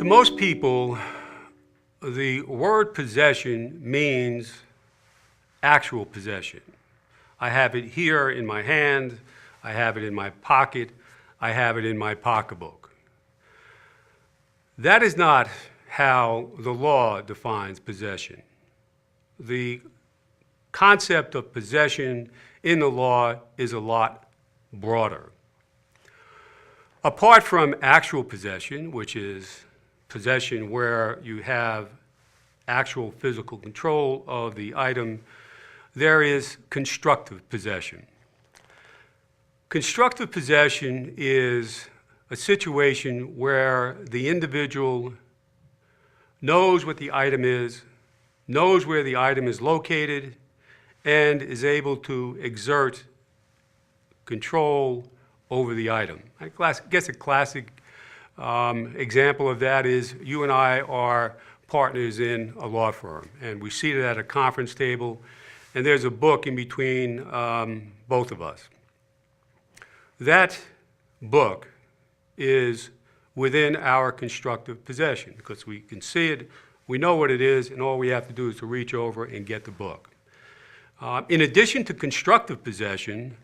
To most people, the word possession means actual possession. I have it here in my hand, I have it in my pocket, I have it in my pocketbook. That is not how the law defines possession. The concept of possession in the law is a lot broader. Apart from actual possession, which is possession where you have actual physical control of the item, there is constructive possession. Constructive possession is a situation where the individual knows what the item is, knows where the item is located, and is able to exert control over the item. I guess a classic example of that is you and I are partners in a law firm, and we're seated at a conference table, and there's a book in between both of us. That book is within our constructive possession because we can see it, we know what it is, and all we have to do is to reach over and get the book. In addition to constructive possession,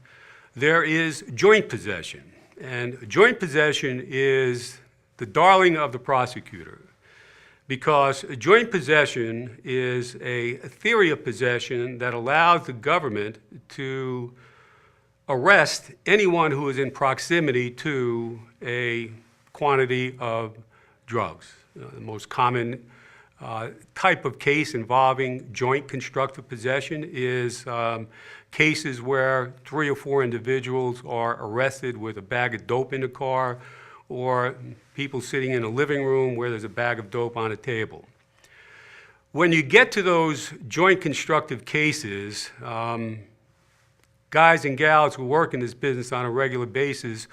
there is joint possession. And joint possession is the darling of the prosecutor because joint possession is a theory of possession that allows the government to arrest anyone who is in proximity to a quantity of drugs. The most common type of case involving joint constructive possession is cases where 3 or 4 individuals are arrested with a bag of dope in the car, or people sitting in a living room where there's a bag of dope on a table. When you get to those joint constructive cases, guys and gals who work in this business on a regular basis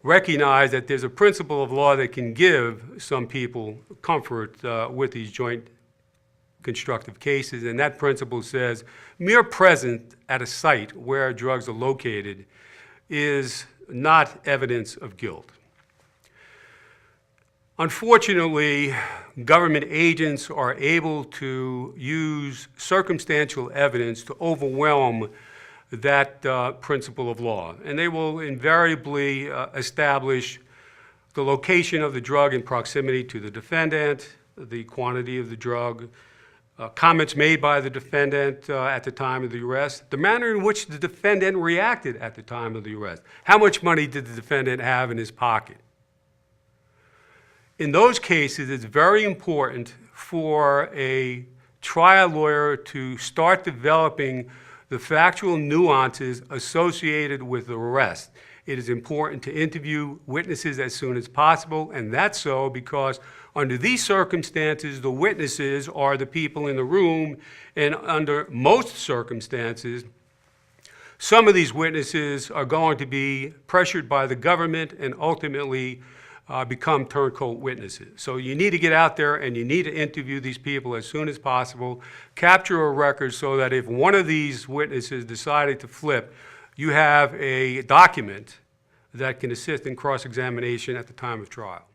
recognize that there's a principle of law that can give some people comfort with these joint constructive cases, and that principle says mere presence at a site where drugs are located is not evidence of guilt. Unfortunately, government agents are able to use circumstantial evidence to overwhelm that principle of law, and they will invariably establish the location of the drug in proximity to the defendant, the quantity of the drug, comments made by the defendant at the time of the arrest, the manner in which the defendant reacted at the time of the arrest. How much money did the defendant have in his pocket? In those cases, it's very important for a trial lawyer to start developing the factual nuances associated with the arrest. It is important to interview witnesses as soon as possible, and that's so because under these circumstances, the witnesses are the people in the room, and under most circumstances, some of these witnesses are going to be pressured by the government and ultimately become turncoat witnesses. So you need to get out there and you need to interview these people as soon as possible, capture a record so that if one of these witnesses decided to flip, you have a document that can assist in cross-examination at the time of trial.